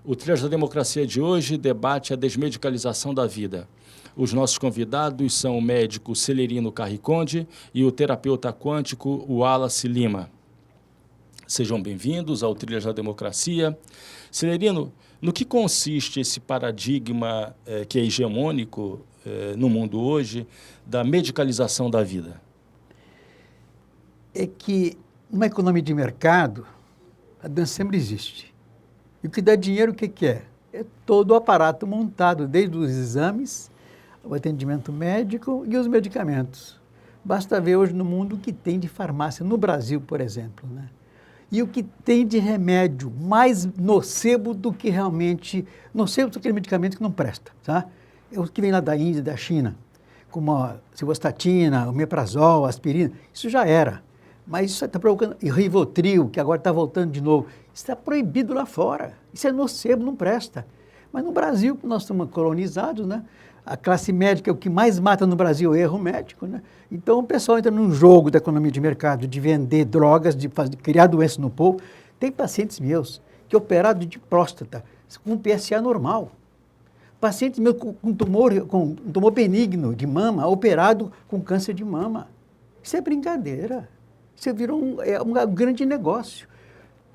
O Trilhas da Democracia de hoje debate a desmedicalização da vida. Os nossos convidados são o médico Celerino Carriconde e o terapeuta quântico Wallace Lima. Sejam bem-vindos ao Trilhas da Democracia. Celerino, no que consiste esse paradigma que é hegemônico no mundo hoje da medicalização da vida? É que numa economia de mercado, a doença sempre existe. E o que dá dinheiro, o que é? É todo o aparato montado, desde os exames, o atendimento médico e os medicamentos. Basta ver hoje no mundo o que tem de farmácia, no Brasil, por exemplo, né? E o que tem de remédio mais nocebo do que realmente... Nocebo são aqueles medicamentos que não prestam, tá? É o que vem lá da Índia, da China, como a civostatina, o omeprazol, a aspirina, isso já era. Mas isso está provocando... E Rivotril, que agora está voltando de novo, isso está proibido lá fora. Isso é nocebo, não presta. Mas no Brasil, nós estamos colonizados, né? A classe médica, o que mais mata no Brasil é o erro médico, né? Então o pessoal entra num jogo da economia de mercado, de vender drogas, de criar doenças no povo. Tem pacientes meus que operaram de próstata, com PSA normal. Pacientes meus com um tumor benigno de mama, operado com câncer de mama. Isso é brincadeira. Isso virou um grande negócio.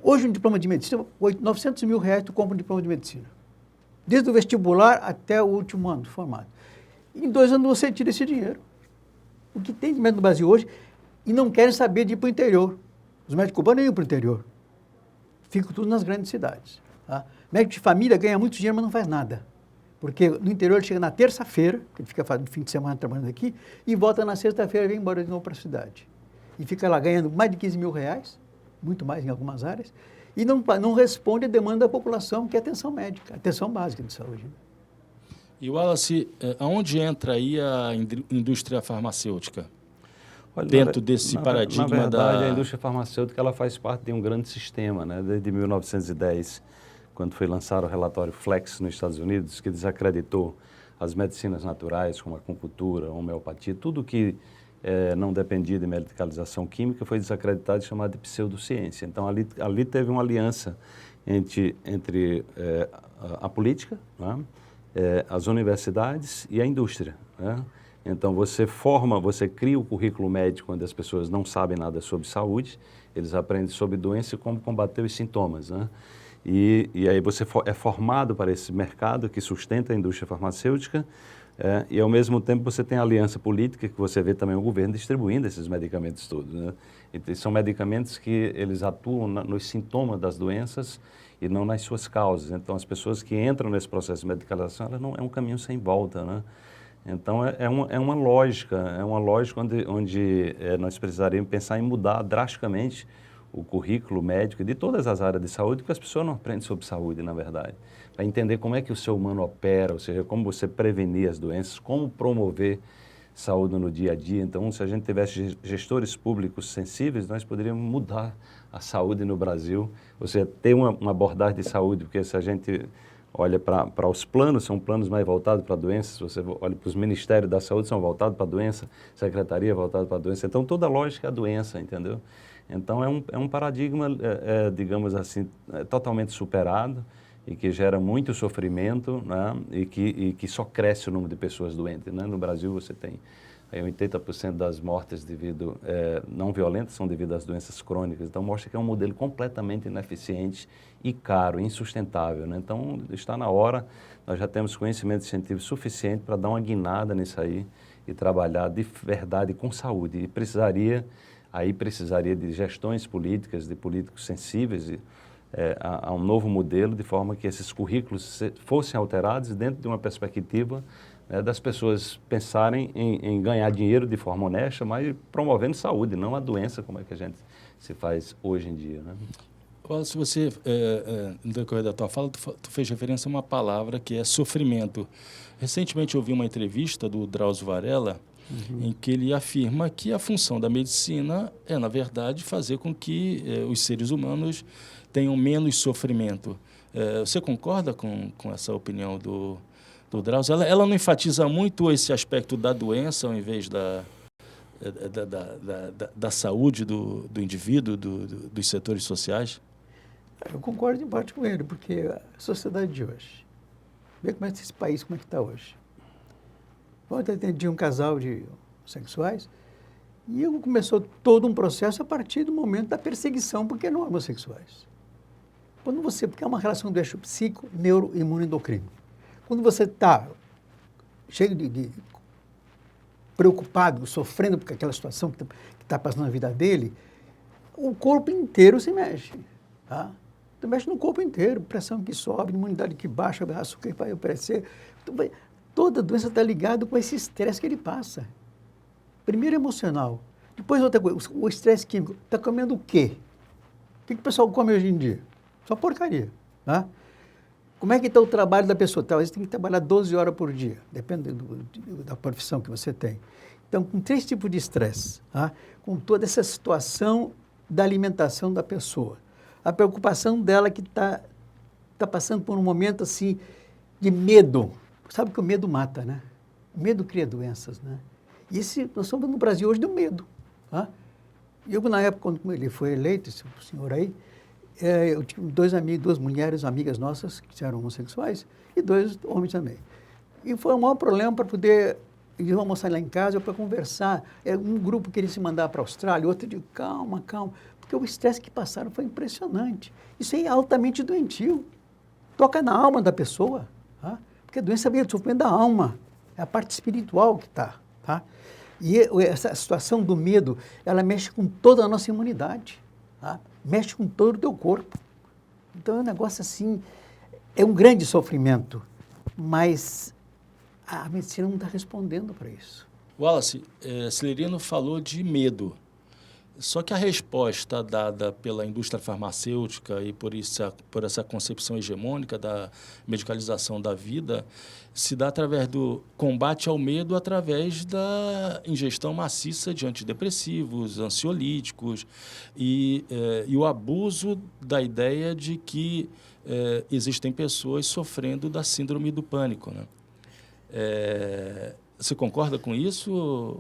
Hoje um diploma de medicina, 900 mil reais tu compra um diploma de medicina. Desde o vestibular até o último ano de formado. Em 2 anos você tira esse dinheiro. O que tem de médico no Brasil hoje, e não querem saber de ir para o interior. Os médicos cubanos nem iam para o interior. Ficam tudo nas grandes cidades. Tá? Médico de família ganha muito dinheiro, mas não faz nada. Porque no interior ele chega na terça-feira, que ele fica fazendo fim de semana trabalhando aqui, e volta na sexta-feira e vem embora de novo para a cidade. E fica lá ganhando mais de 15 mil reais, muito mais em algumas áreas, e não responde a demanda da população, que é atenção médica, atenção básica de saúde. E, Wallace, aonde entra aí a indústria farmacêutica? Olha, dentro desse paradigma na verdade, da... a indústria farmacêutica ela faz parte de um grande sistema, né? Desde 1910, quando foi lançado o relatório Flex nos Estados Unidos, que desacreditou as medicinas naturais, como a acupuntura, a homeopatia, tudo que não dependia de medicalização química foi desacreditado e chamado de pseudociência. Então, ali teve uma aliança entre a política, né? As universidades e a indústria, né? Então, você cria o currículo médico onde as pessoas não sabem nada sobre saúde, eles aprendem sobre doença e como combater os sintomas, né? E aí você é formado para esse mercado que sustenta a indústria farmacêutica, e ao mesmo tempo você tem a aliança política, que você vê também o governo distribuindo esses medicamentos todos, né? E são medicamentos que eles atuam nos sintomas das doenças e não nas suas causas. Então, as pessoas que entram nesse processo de medicalização, ela não é um caminho sem volta, né? Então, é uma lógica onde nós precisaríamos pensar em mudar drasticamente o currículo médico de todas as áreas de saúde, porque as pessoas não aprendem sobre saúde, na verdade. Para entender como é que o ser humano opera, ou seja, como você prevenir as doenças, como promover saúde no dia a dia. Então, se a gente tivesse gestores públicos sensíveis, nós poderíamos mudar a saúde no Brasil, ou seja, ter uma abordagem de saúde, porque se a gente olha para os planos, são planos mais voltados para doenças, se você olha para os ministérios da saúde, são voltados para a doença, secretaria voltada para a doença, então toda a lógica é a doença, entendeu? Então é um paradigma, digamos assim, totalmente superado e que gera muito sofrimento, né? E que só cresce o número de pessoas doentes, né? No Brasil você tem 80% das mortes não violentas são devido às doenças crônicas. Então, mostra que é um modelo completamente ineficiente e caro, insustentável, né? Então, está na hora, nós já temos conhecimento científico suficiente para dar uma guinada nisso aí e trabalhar de verdade com saúde. E precisaria de gestões políticas, de políticos sensíveis a um novo modelo, de forma que esses currículos fossem alterados dentro de uma perspectiva das pessoas pensarem em ganhar dinheiro de forma honesta, mas promovendo saúde, não a doença, como é que a gente se faz hoje em dia, né? Se você, no decorrer da tua fala, tu fez referência a uma palavra que é sofrimento. Recentemente eu ouvi uma entrevista do Drauzio Varela, em que ele afirma que a função da medicina é, na verdade, fazer com que os seres humanos tenham menos sofrimento. Você concorda com essa opinião do Drauzio? Ela não enfatiza muito esse aspecto da doença ao invés da saúde do indivíduo, dos setores sociais? Eu concordo em parte com ele, porque a sociedade de hoje, vê como é que esse país, como é que está hoje. Ontem atendi um casal de homossexuais e começou todo um processo a partir do momento da perseguição, porque não homossexuais. Porque é uma relação do eixo psico, neuro, imunoendocrino. Quando você está cheio de preocupado, sofrendo por aquela situação que está passando na vida dele, o corpo inteiro se mexe, tá? Então, mexe no corpo inteiro, pressão que sobe, imunidade que baixa, açúcar que vai aparecer. Toda doença está ligada com esse estresse que ele passa. Primeiro emocional, depois outra coisa, o estresse químico. Está comendo o quê? O que o pessoal come hoje em dia? Só porcaria, tá? Como é que está o trabalho da pessoa? Talvez tem que trabalhar 12 horas por dia, depende da profissão que você tem. Então, com 3 tipos de estresse, tá? Com toda essa situação da alimentação da pessoa, a preocupação dela que está passando por um momento assim de medo. Sabe que o medo mata, né? O medo cria doenças, né? E nós estamos no Brasil hoje do medo, tá? Eu, na época, quando ele foi eleito, esse senhor aí, eu tive 2 amigos, 2 mulheres amigas nossas que eram homossexuais e 2 homens também. E foi o maior problema para poder ir almoçar lá em casa para conversar. Um grupo queria se mandar para a Austrália, outro disse, calma, calma, porque o estresse que passaram foi impressionante. Isso aí é altamente doentio. Toca na alma da pessoa, tá? Porque a doença vem do sofrimento da alma, é a parte espiritual que está, tá? E essa situação do medo, ela mexe com toda a nossa imunidade, tá? Mexe com todo o teu corpo. Então é um negócio assim, é um grande sofrimento, mas a medicina não está respondendo para isso. Wallace, Celerino falou de medo. Só que a resposta dada pela indústria farmacêutica e por essa concepção hegemônica da medicalização da vida se dá através do combate ao medo, através da ingestão maciça de antidepressivos, ansiolíticos e o abuso da ideia de que existem pessoas sofrendo da síndrome do pânico, né? Você concorda com isso?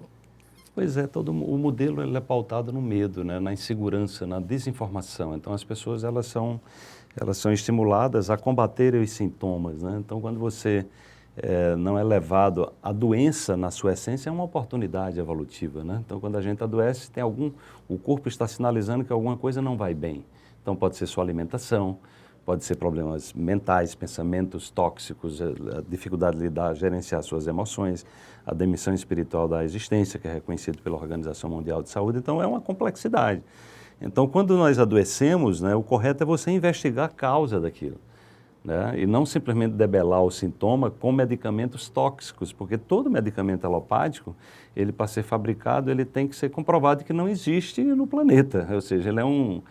Pois é, todo o modelo ele é pautado no medo, né, na insegurança, na desinformação. Então, as pessoas elas são estimuladas a combater os sintomas, né? Então, quando você não é levado à doença, na sua essência, é uma oportunidade evolutiva, né? Então, quando a gente adoece, o corpo está sinalizando que alguma coisa não vai bem. Então, pode ser sua alimentação, pode ser problemas mentais, pensamentos tóxicos, a dificuldade de lidar, gerenciar suas emoções, a demissão espiritual da existência, que é reconhecido pela Organização Mundial de Saúde. Então, é uma complexidade. Então, quando nós adoecemos, né, o correto é você investigar a causa daquilo, né, e não simplesmente debelar o sintoma com medicamentos tóxicos, porque todo medicamento alopático, ele para ser fabricado, ele tem que ser comprovado que não existe no planeta, ou seja, ele é um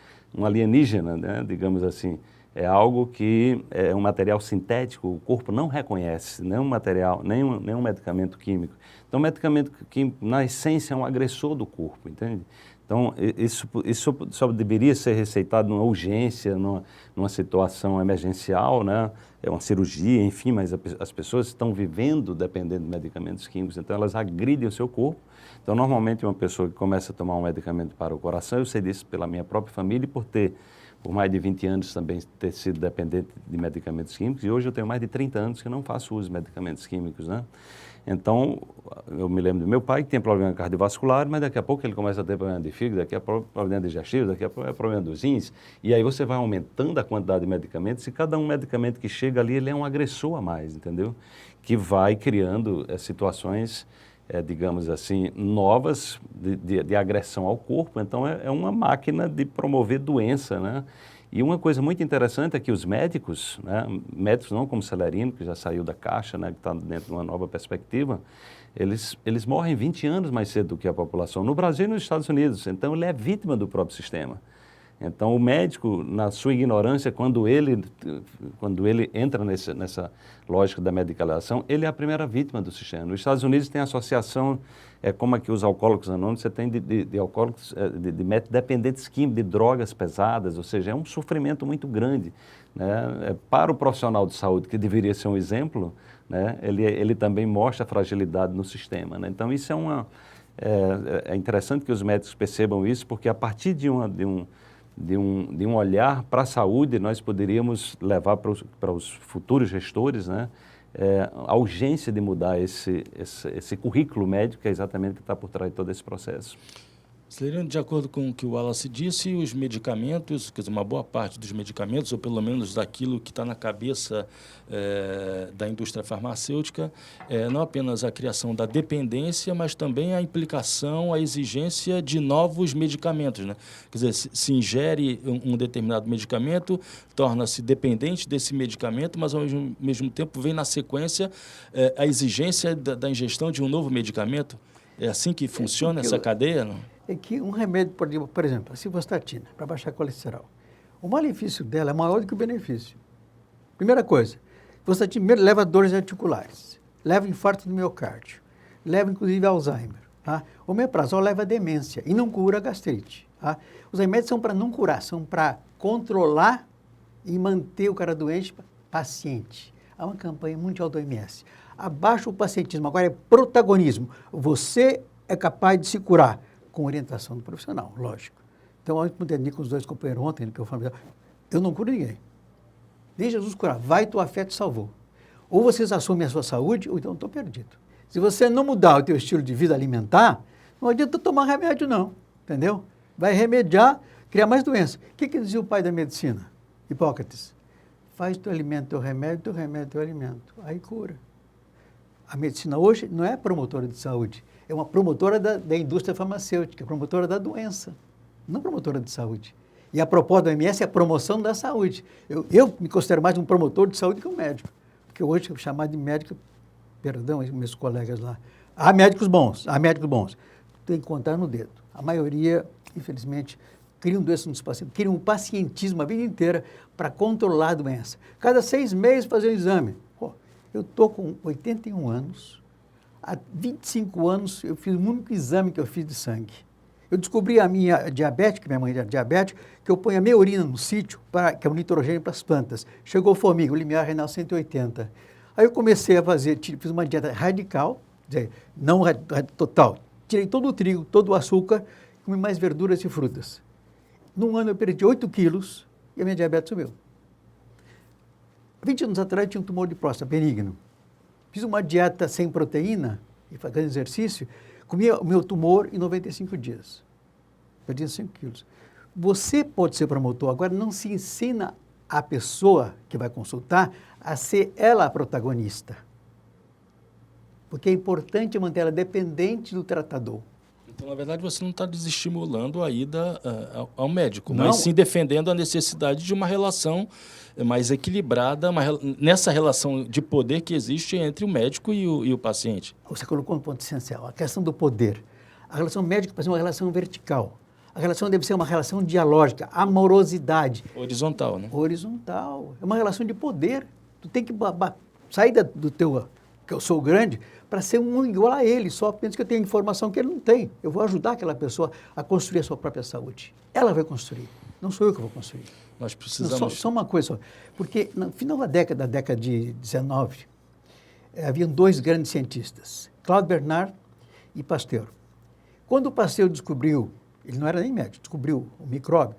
alienígena, né, digamos assim. É algo que é um material sintético, o corpo não reconhece, nenhum material, nenhum medicamento químico. Então, o medicamento químico, na essência, é um agressor do corpo, entende? Então, isso só deveria ser receitado numa urgência, numa situação emergencial, né? É uma cirurgia, enfim, mas as pessoas estão vivendo dependendo de medicamentos químicos, então elas agridem o seu corpo. Então, normalmente, uma pessoa que começa a tomar um medicamento para o coração, eu sei disso pela minha própria família e por mais de 20 anos também ter sido dependente de medicamentos químicos, e hoje eu tenho mais de 30 anos que não faço uso de medicamentos químicos, né? Então, eu me lembro do meu pai que tinha problema cardiovascular, mas daqui a pouco ele começa a ter problema de fígado, daqui a pouco problema digestivo, daqui a pouco é problema dos rins, e aí você vai aumentando a quantidade de medicamentos, e cada um medicamento que chega ali, ele é um agressor a mais, entendeu? Que vai criando situações, digamos assim, novas de agressão ao corpo. Então, é uma máquina de promover doença, né? E uma coisa muito interessante é que os médicos, né, médicos não como Celerino, que já saiu da caixa, né, que está dentro de uma nova perspectiva, eles morrem 20 anos mais cedo do que a população, no Brasil e nos Estados Unidos. Então, ele é vítima do próprio sistema. Então, o médico, na sua ignorância, quando ele entra nessa lógica da medicalização, ele é a primeira vítima do sistema. Nos Estados Unidos tem associação, como aqui os alcoólicos anônimos, você tem de alcoólicos, de dependentes químicos, de drogas pesadas, ou seja, é um sofrimento muito grande, né? Para o profissional de saúde, que deveria ser um exemplo, né? Ele também mostra a fragilidade no sistema, né? Então, isso é interessante que os médicos percebam isso, porque a partir de de um olhar para a saúde, nós poderíamos levar para os futuros gestores, né, a urgência de mudar esse currículo médico, que é exatamente o que está por trás de todo esse processo. Celeriano, de acordo com o que o Wallace disse, os medicamentos, quer dizer, uma boa parte dos medicamentos, ou pelo menos daquilo que está na cabeça da indústria farmacêutica, não apenas a criação da dependência, mas também a implicação, a exigência de novos medicamentos, né? Quer dizer, se ingere um determinado medicamento, torna-se dependente desse medicamento, mas ao mesmo tempo vem na sequência a exigência da ingestão de um novo medicamento. É assim que funciona essa cadeia, não? É que um remédio, por exemplo, a cifostatina, para baixar colesterol, o malefício dela é maior do que o benefício. Primeira coisa, cifostatina leva dores articulares, leva infarto do miocárdio, leva inclusive Alzheimer. Tá? O omeprazol leva demência e não cura a gastrite. Tá? Os remédios são para não curar, são para controlar e manter o cara doente paciente. Há uma campanha mundial do OMS. Abaixa o pacientismo, agora é protagonismo. Você é capaz de se curar com orientação do profissional, lógico. Então, eu entendi com os dois companheiros ontem, que eu falei, eu não curo ninguém. Nem Jesus curar, vai, tua fé te salvou. Ou vocês assumem a sua saúde, ou então estou perdido. Se você não mudar o teu estilo de vida alimentar, não adianta tomar remédio não, entendeu? Vai remediar, criar mais doença. O que dizia o pai da medicina? Hipócrates. Faz teu alimento, teu remédio, teu alimento. Aí cura. A medicina hoje não é promotora de saúde, é uma promotora da indústria farmacêutica, promotora da doença, não promotora de saúde. E a proposta do OMS é a promoção da saúde. Eu me considero mais um promotor de saúde que um médico, porque hoje eu chamar de médico, perdão, meus colegas lá, há médicos bons, tem que contar no dedo. A maioria, infelizmente, criam doença nos pacientes, criam um pacientismo a vida inteira para controlar a doença. Cada 6 meses fazer um exame. Eu estou com 81 anos, há 25 anos eu fiz o único exame que eu fiz de sangue. Eu descobri a minha diabetes, que minha mãe era diabética, que eu ponho a minha urina no sítio, que é um nitrogênio para as plantas. Chegou formiga, o limiar renal 180. Aí eu comecei a fazer, fiz uma dieta radical, quer dizer, não total. Tirei todo o trigo, todo o açúcar, comi mais verduras e frutas. Num ano eu perdi 8 quilos e a minha diabetes subiu. 20 anos atrás eu tinha um tumor de próstata benigno. Fiz uma dieta sem proteína e fazendo exercício, comia o meu tumor em 95 dias. Perdi 5 quilos. Você pode ser promotor, agora não se ensina a pessoa que vai consultar a ser ela a protagonista. Porque é importante manter ela dependente do tratador. Então, na verdade, você não está desestimulando a ida ao médico, Não. mas sim defendendo a necessidade de uma relação mais equilibrada, nessa relação de poder que existe entre o médico e o paciente. Você colocou um ponto essencial, a questão do poder. A relação médica é uma relação vertical. A relação deve ser uma relação dialógica, amorosidade. Horizontal, né? Horizontal. É uma relação de poder. Tu tem que sair do teu, que eu sou grande, para ser um igual a ele. Só penso que eu tenho informação que ele não tem. Eu vou ajudar aquela pessoa a construir a sua própria saúde. Ela vai construir. Não sou eu que vou construir. Nós precisamos... Só uma coisa, porque no final da década de 19, haviam 2 grandes cientistas, Claude Bernard e Pasteur. Quando o Pasteur descobriu, ele não era nem médico, descobriu o micróbio,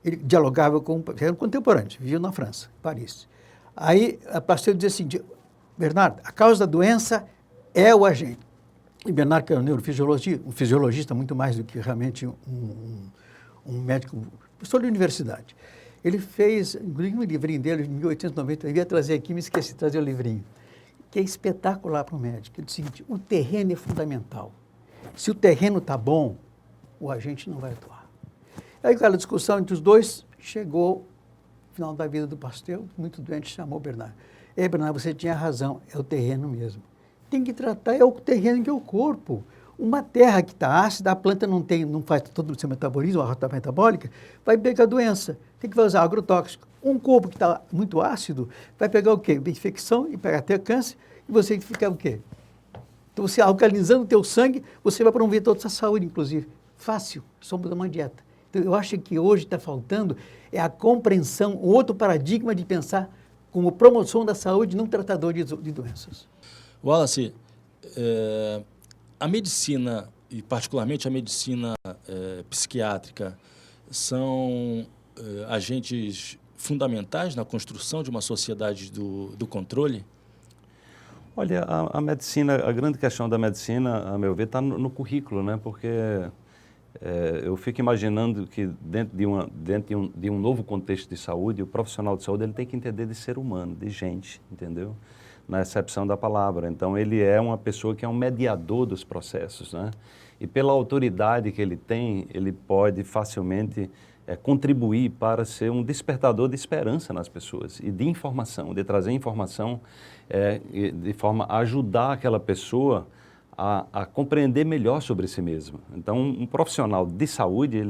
ele dialogava com, eram contemporâneos, viviam na França, em Paris. Aí a Pasteur dizia assim, Bernard, a causa da doença é o agente. E Bernard, que era um fisiologista muito mais do que realmente um médico, professor de universidade. Ele fez, inclusive um livrinho dele, em 1890, eu ia trazer aqui, me esqueci de trazer o livrinho, que é espetacular para o médico. Ele disse o seguinte, o terreno é fundamental. Se o terreno está bom, o agente não vai atuar. Aí aquela discussão entre os dois, chegou no final da vida do Pasteur, muito doente, chamou o Bernard. Bernard, você tinha razão, é o terreno mesmo. Tem que tratar, é o terreno que é o corpo. Uma terra que está ácida, a planta não faz todo o seu metabolismo, a rota metabólica, vai pegar doença. Tem que usar agrotóxico. Um corpo que está muito ácido, vai pegar o quê? Infecção e pegar até câncer, e você fica o quê? Então, você alcalinizando o teu sangue, você vai promover toda a sua saúde, inclusive. Fácil, só mudar uma dieta. Então, eu acho que hoje está faltando a compreensão, um outro paradigma de pensar como promoção da saúde, não tratador de doenças. Wallace, a medicina, e particularmente a medicina psiquiátrica, são agentes fundamentais na construção de uma sociedade do controle? Olha, a medicina, a grande questão da medicina, a meu ver, está no currículo, né? Porque eu fico imaginando que dentro de um novo contexto de saúde, o profissional de saúde ele tem que entender de ser humano, de gente, entendeu? Na acepção da palavra. Então, ele é uma pessoa que é um mediador dos processos, né? E pela autoridade que ele tem, ele pode facilmente contribuir para ser um despertador de esperança nas pessoas e de informação, de trazer informação de forma a ajudar aquela pessoa a compreender melhor sobre si mesmo. Então, um profissional de saúde,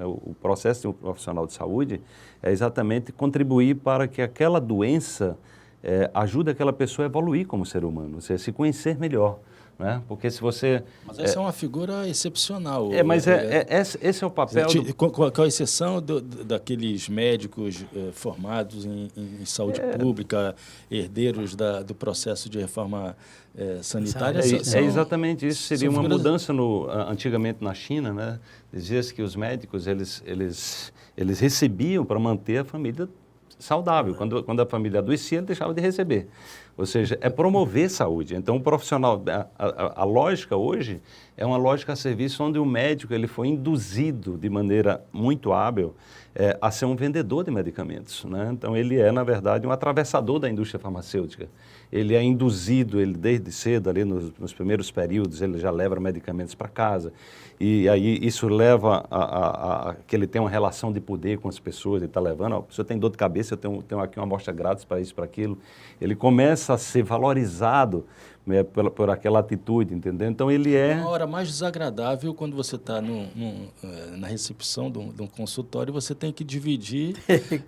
o processo de um profissional de saúde é exatamente contribuir para que aquela doença ajude aquela pessoa a evoluir como ser humano, ou seja, se conhecer melhor. Né? Porque se você... Mas essa é uma figura excepcional. Esse é o papel... Com a exceção daqueles médicos formados em saúde pública, herdeiros do processo de reforma sanitária. É exatamente isso. Seria uma mudança antigamente na China, né? Dizia-se que os médicos eles recebiam para manter a família saudável. Quando a família adoecia, ele deixava de receber. Ou seja, é promover saúde. Então, o profissional, a lógica hoje é uma lógica a serviço onde o médico ele foi induzido de maneira muito hábil a ser um vendedor de medicamentos, né? Então, ele é, na verdade, um atravessador da indústria farmacêutica. Ele é induzido, ele desde cedo, ali nos primeiros períodos, ele já leva medicamentos para casa. E aí isso leva a que ele tem uma relação de poder com as pessoas, ele está levando, a pessoa tem dor de cabeça, eu tenho aqui uma amostra grátis para isso, para aquilo. Ele começa a ser valorizado por aquela atitude, entendeu? Então ele é... Uma hora mais desagradável quando você está na recepção de um consultório, você tem que dividir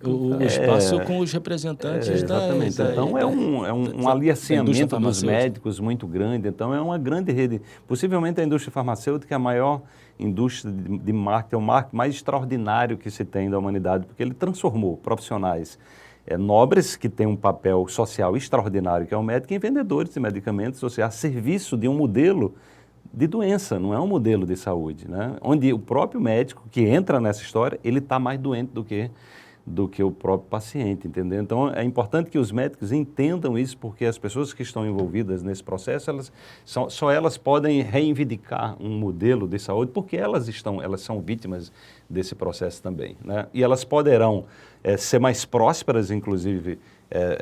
o espaço com os representantes exatamente. Então é um alianciamento dos médicos muito grande, então é uma grande rede. Possivelmente a indústria farmacêutica é a maior indústria de marketing, é o marketing mais extraordinário que se tem da humanidade, porque ele transformou profissionais nobres que têm um papel social extraordinário, que é o médico, em vendedores de medicamentos, ou seja, a serviço de um modelo de doença, não é um modelo de saúde, né? Onde o próprio médico que entra nessa história, ele está mais doente do que o próprio paciente, entendeu? Então, é importante que os médicos entendam isso, porque as pessoas que estão envolvidas nesse processo, só elas podem reivindicar um modelo de saúde, porque elas são vítimas desse processo também, né? E elas poderão ser mais prósperas, inclusive,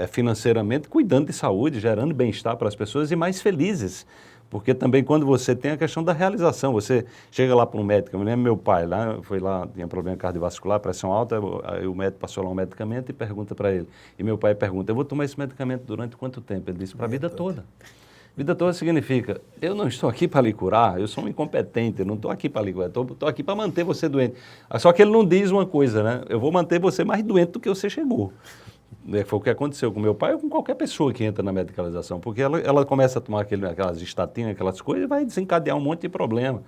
financeiramente, cuidando de saúde, gerando bem-estar para as pessoas e mais felizes. Porque também quando você tem a questão da realização, você chega lá para um médico, eu me lembro meu pai, foi lá, tinha problema cardiovascular, pressão alta, aí o médico passou lá um medicamento e pergunta para ele. E meu pai pergunta, eu vou tomar esse medicamento durante quanto tempo? Ele disse, para a vida toda. Vida toda significa, eu não estou aqui para lhe curar, eu sou um incompetente, eu não estou aqui para lhe curar, estou aqui para manter você doente. Só que ele não diz uma coisa, né? Eu vou manter você mais doente do que você chegou. Foi o que aconteceu com meu pai ou com qualquer pessoa que entra na medicalização, porque ela começa a tomar aquelas estatinas, aquelas coisas, e vai desencadear um monte de problema.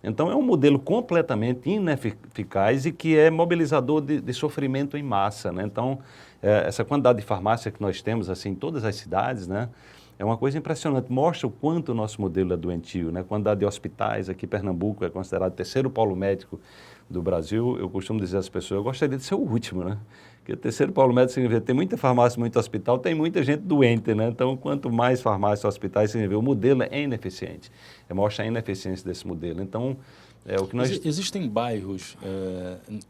Então, é um modelo completamente ineficaz e que é mobilizador de sofrimento em massa, né? Então, essa quantidade de farmácia que nós temos assim, em todas as cidades, né? É uma coisa impressionante, mostra o quanto o nosso modelo é doentio, né? A quantidade de hospitais aqui em Pernambuco é considerado o terceiro polo médico do Brasil. Eu costumo dizer às pessoas, eu gostaria de ser o último, né? Porque o terceiro polo médico significa tem muita farmácia, muito hospital, tem muita gente doente, né? Então, quanto mais farmácia, hospitais, significa o modelo é ineficiente. Mostra a ineficiência desse modelo. Então, o que nós... Existem bairros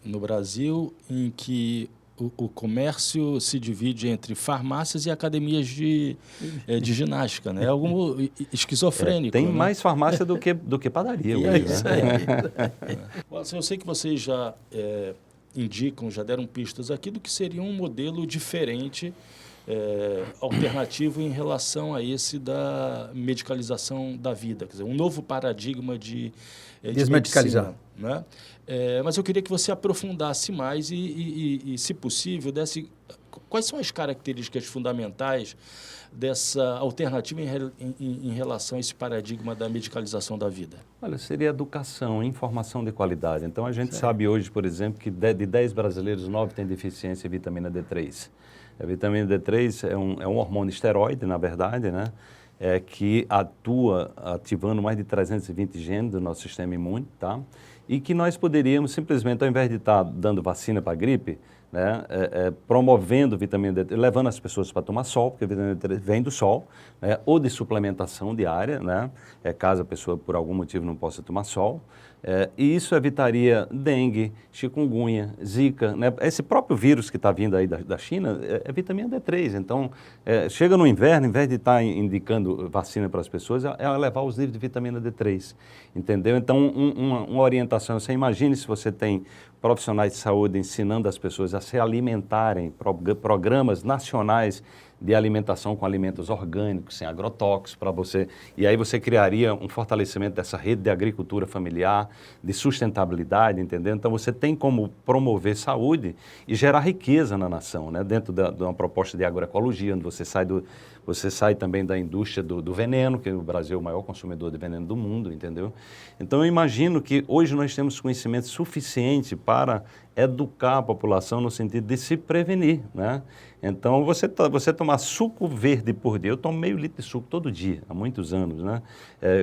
no Brasil em que o comércio se divide entre farmácias e academias de ginástica, né? É algo esquizofrênico. Tem né? mais farmácia do que padaria. Isso aí. Eu sei que vocês já indicam, já deram pistas aqui do que seria um modelo diferente, alternativo em relação a esse da medicalização da vida, quer dizer, um novo paradigma de desmedicalizar, né? Mas eu queria que você aprofundasse mais e se possível, desse quais são as características fundamentais dessa alternativa em relação a esse paradigma da medicalização da vida? Olha, seria educação, informação de qualidade. Então, a gente sabe hoje, por exemplo, que de 10 brasileiros, 9 têm deficiência em vitamina D3. A vitamina D3 é um hormônio esteroide, na verdade, né? que atua ativando mais de 320 genes do nosso sistema imune, tá? E que nós poderíamos simplesmente, ao invés de estar dando vacina para a gripe, né, promovendo vitamina D3, levando as pessoas para tomar sol, porque a vitamina D3 vem do sol, né, ou de suplementação diária, né, caso a pessoa por algum motivo não possa tomar sol, e isso evitaria dengue, chikungunya, zika, né, esse próprio vírus que está vindo aí da China é vitamina D3, então chega no inverno, em vez de estar indicando vacina para as pessoas, é elevar os níveis de vitamina D3, entendeu? Então uma orientação, você imagine se você tem profissionais de saúde ensinando as pessoas a se alimentarem, programas nacionais de alimentação com alimentos orgânicos, sem agrotóxicos, para você, e aí você criaria um fortalecimento dessa rede de agricultura familiar, de sustentabilidade, entendeu? Então você tem como promover saúde e gerar riqueza na nação, né? Dentro de uma proposta de agroecologia, onde você sai também da indústria do veneno, que o Brasil é o maior consumidor de veneno do mundo, entendeu? Então eu imagino que hoje nós temos conhecimento suficiente para educar a população no sentido de se prevenir, né? Então, você tomar suco verde por dia, eu tomo meio litro de suco todo dia, há muitos anos, né?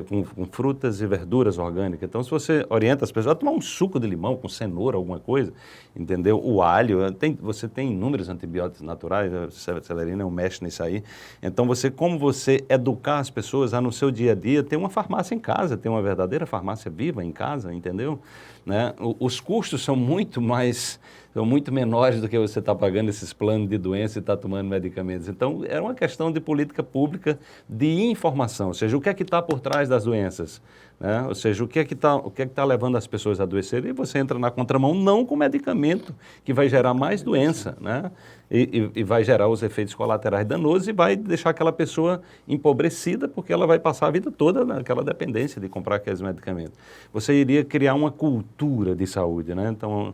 Com frutas e verduras orgânicas. Então, se você orienta as pessoas a tomar um suco de limão com cenoura, alguma coisa, entendeu? O alho, você tem inúmeros antibióticos naturais, a celerina é um mestre nisso aí. Então, como você educar as pessoas a, no seu dia a dia, ter uma farmácia em casa, ter uma verdadeira farmácia viva em casa, entendeu? Né? Os custos são muito menores do que você está pagando esses planos de doença e está tomando medicamentos. Então, é uma questão de política pública de informação, ou seja, o que é que está por trás das doenças, né? Ou seja, o que é que está levando as pessoas a adoecerem, e você entra na contramão não com medicamento que vai gerar mais doença, né? E vai gerar os efeitos colaterais danosos e vai deixar aquela pessoa empobrecida, porque ela vai passar a vida toda naquela dependência de comprar aqueles medicamentos. Você iria criar uma cultura de saúde, né? Então,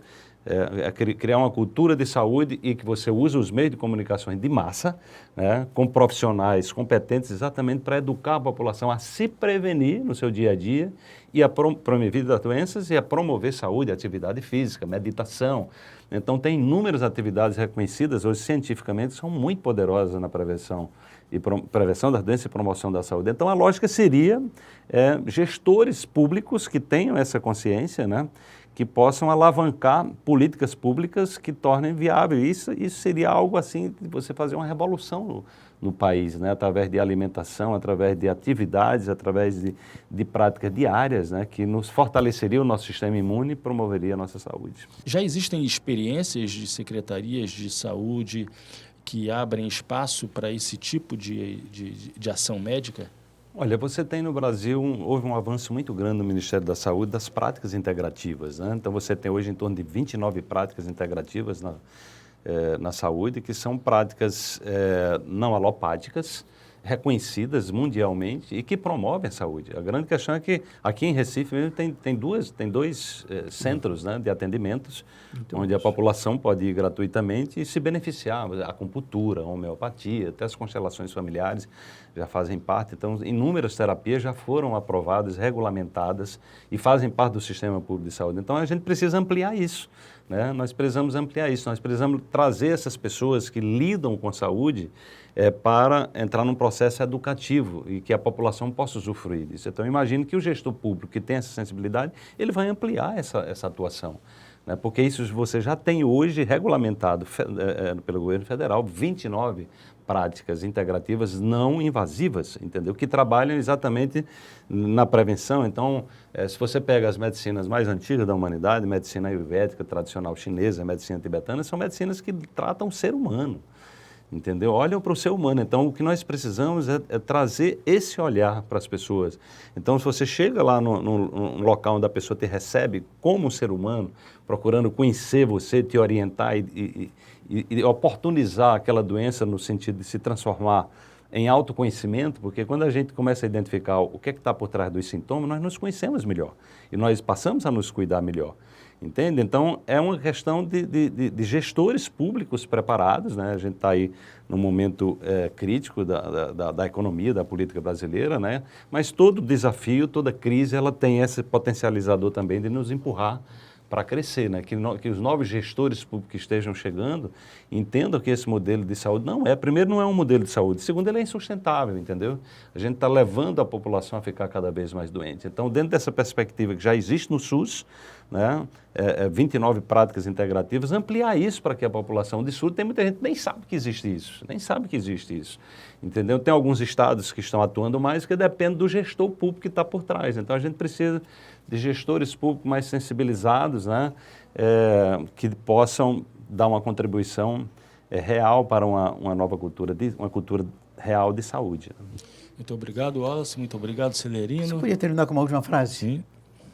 criar uma cultura de saúde e que você use os meios de comunicação de massa, né, com profissionais competentes exatamente para educar a população a se prevenir no seu dia a dia e a prevenir das doenças e a promover saúde, atividade física, meditação. Então, tem inúmeras atividades reconhecidas hoje cientificamente, são muito poderosas na prevenção das doenças e promoção da saúde. Então, a lógica seria gestores públicos que tenham essa consciência, né, que possam alavancar políticas públicas que tornem viável. Isso seria algo assim, de você fazer uma revolução no país, né? Através de alimentação, através de atividades, através de práticas diárias, né? Que nos fortaleceria o nosso sistema imune e promoveria a nossa saúde. Já existem experiências de secretarias de saúde que abrem espaço para esse tipo de ação médica? Olha, você tem no Brasil, houve um avanço muito grande no Ministério da Saúde das práticas integrativas, né? Então você tem hoje em torno de 29 práticas integrativas na saúde, que são práticas não alopáticas, reconhecidas mundialmente e que promovem a saúde. A grande questão é que aqui em Recife mesmo tem dois centros, né, de atendimentos, onde a população pode ir gratuitamente e se beneficiar. A acupuntura, a homeopatia, até as constelações familiares já fazem parte. Então, inúmeras terapias já foram aprovadas, regulamentadas e fazem parte do sistema público de saúde. Então, a gente precisa ampliar isso, né? Nós precisamos ampliar isso, nós precisamos trazer essas pessoas que lidam com saúde para entrar num processo educativo e que a população possa usufruir disso. Então, imagino que o gestor público que tem essa sensibilidade, ele vai ampliar essa atuação, né? Porque isso você já tem hoje regulamentado pelo governo federal, 29 práticas integrativas não invasivas, entendeu? Que trabalham exatamente na prevenção. Então, se você pega as medicinas mais antigas da humanidade, medicina ayurvédica, tradicional chinesa, medicina tibetana, são medicinas que tratam o ser humano, entendeu? Olham para o ser humano. Então, o que nós precisamos é trazer esse olhar para as pessoas. Então, se você chega lá num local onde a pessoa te recebe como um ser humano, procurando conhecer você, te orientar e oportunizar aquela doença no sentido de se transformar em autoconhecimento, porque quando a gente começa a identificar o que é que está por trás dos sintomas, nós nos conhecemos melhor e nós passamos a nos cuidar melhor. Entende? Então, é uma questão de gestores públicos preparados, né? A gente está aí num momento crítico da economia, da política brasileira, né? Mas todo desafio, toda crise, ela tem esse potencializador também de nos empurrar para crescer, né? Que os novos gestores públicos que estejam chegando entendam que esse modelo de saúde primeiro, não é um modelo de saúde, segundo, ele é insustentável, entendeu? A gente está levando a população a ficar cada vez mais doente. Então, dentro dessa perspectiva que já existe no SUS, né, 29 práticas integrativas, ampliar isso para que a população de saúde, tem muita gente que nem sabe que existe isso, entendeu? Tem alguns estados que estão atuando mais que depende do gestor público que está por trás. Então, a gente precisa de gestores públicos mais sensibilizados, né, que possam dar uma contribuição real para uma nova cultura, uma cultura real de saúde. Muito obrigado, Wallace. Muito obrigado, Celerino. Você podia terminar com uma última frase? Sim.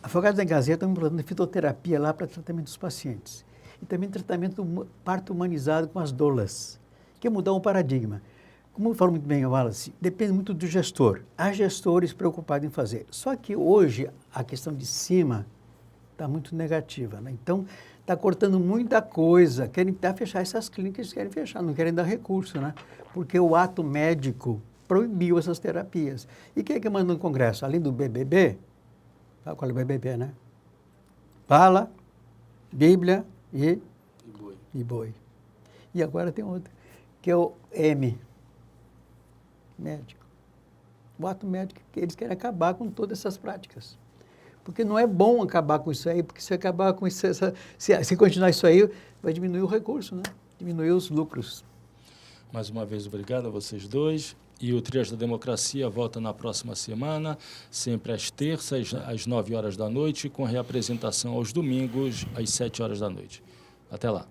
Afogados em Gazeta estão implantando fitoterapia lá para tratamento dos pacientes. E também tratamento do parto humanizado com as doulas, que é mudar um paradigma. Como falou muito bem o Wallace, depende muito do gestor. Há gestores preocupados em fazer. Só que hoje a questão de cima está muito negativa, né? Então, está cortando muita coisa. Querem até fechar essas clínicas, querem fechar, não querem dar recurso, né? Porque o ato médico proibiu essas terapias. E quem é que manda no Congresso? Além do BBB, sabe qual é o BBB, né? Bala, Bíblia e boi. E agora tem outro, que é o M, médico. O ato médico, que eles querem acabar com todas essas práticas. Porque não é bom acabar com isso aí, porque se acabar com isso, se continuar isso aí, vai diminuir o recurso, né? Diminuir os lucros. Mais uma vez, obrigado a vocês dois. E o Trias da Democracia volta na próxima semana, sempre às terças, às 9 horas da noite, com reapresentação aos domingos, às 7 horas da noite. Até lá.